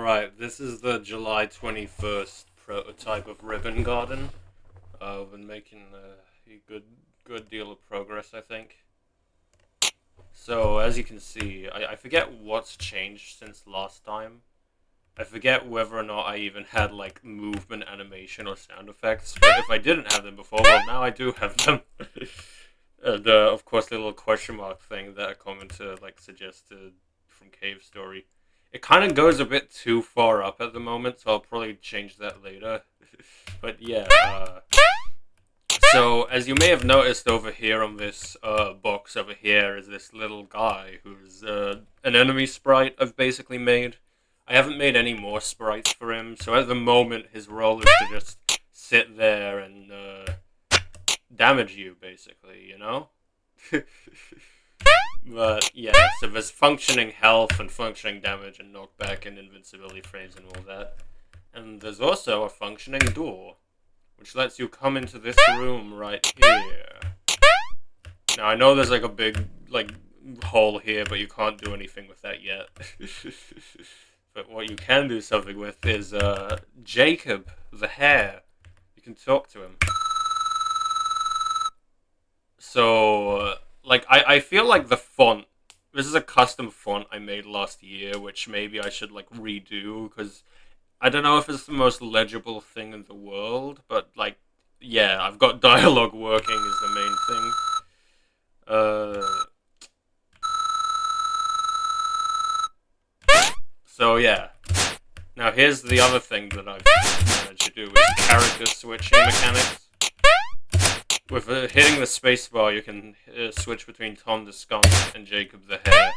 Alright, this is the July 21st prototype of Ribbon Garden. I've been making a good deal of progress, I think. So, as you can see, I forget what's changed since last time. I forget whether or not I even had, like, movement animation or sound effects. But if I didn't have them before, well, now I do have them. Of course, the little question mark thing that a commenter, like, suggested from Cave Story. It kind of goes a bit too far up at the moment, so I'll probably change that later. But yeah, so as you may have noticed over here on this box over here is this little guy who's an enemy sprite I've basically made. I haven't made any more sprites for him, so at the moment his role is to just sit there and damage you, basically, you know? But yeah, so there's functioning health and functioning damage and knockback and invincibility frames and all that. And there's also a functioning door, which lets you come into this room right here. Now I know there's like a big like hole here, but you can't do anything with that yet. But what you can do something with is Jacob, the hare. You can talk to him. So, like, I feel like the font, this is a custom font I made last year, which maybe I should, like, redo, because I don't know if it's the most legible thing in the world, but, like, yeah, I've got dialogue working is the main thing. So, yeah. Now, here's the other thing that I've managed to do, is character switching mechanics. With hitting the spacebar, you can switch between Tom the Skunk and Jacob the Hare.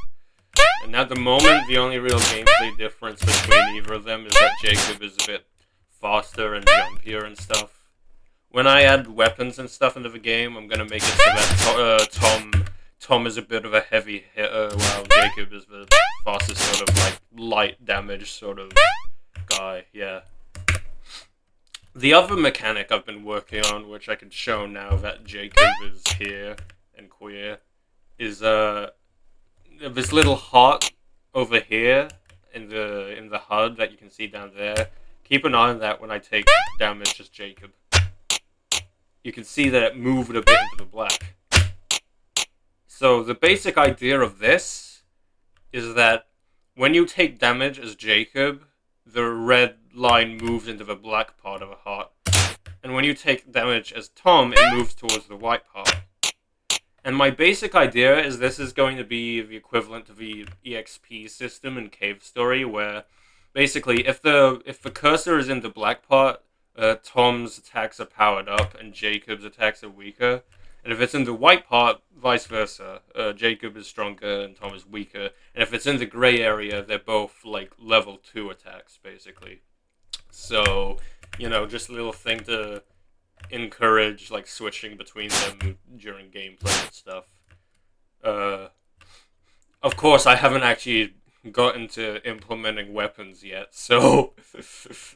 And at the moment, the only real gameplay difference between either of them is that Jacob is a bit faster and jumpier and stuff. When I add weapons and stuff into the game, I'm gonna make it so that Tom is a bit of a heavy hitter, while Jacob is the fastest sort of like light damage sort of guy. Yeah. The other mechanic I've been working on, which I can show now that Jacob is here and queer, is this little heart over here in the HUD that you can see down there. Keep an eye on that when I take damage as Jacob. You can see that it moved a bit into the black. So the basic idea of this is that when you take damage as Jacob, the red line moves into the black part of a heart. And when you take damage as Tom, it moves towards the white part. And my basic idea is this is going to be the equivalent to the EXP system in Cave Story, where basically if the cursor is in the black part, Tom's attacks are powered up and Jacob's attacks are weaker. And if it's in the white part, vice versa. Jacob is stronger and Tom is weaker. And if it's in the gray area, they're both like level 2 attacks, basically. So, you know, just a little thing to encourage like switching between them during gameplay and stuff. Of course, I haven't actually gotten to implementing weapons yet, so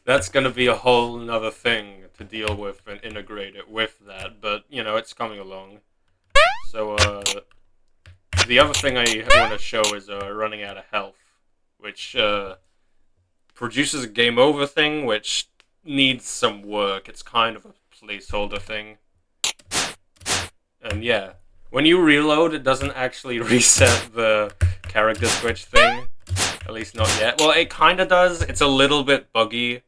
that's going to be a whole nother thing to deal with and integrate it with that, but, you know, it's coming along. So, the other thing I want to show is running out of health, which produces a game over thing, which needs some work. It's kind of a placeholder thing. And yeah, when you reload, it doesn't actually reset the character switch thing. At least not yet. Well, it kind of does. It's a little bit buggy.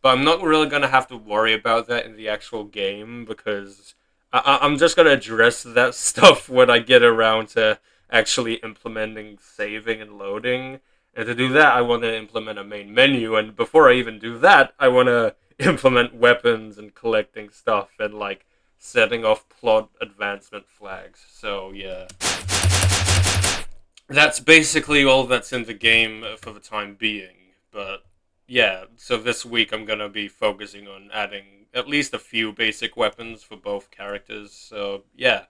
But I'm not really going to have to worry about that in the actual game, because I'm just going to address that stuff when I get around to actually implementing saving and loading. And to do that, I want to implement a main menu. And before I even do that, I want to implement weapons and collecting stuff and, like, setting off plot advancement flags. So, yeah. That's basically all that's in the game for the time being, but yeah, so this week I'm gonna be focusing on adding at least a few basic weapons for both characters, so yeah.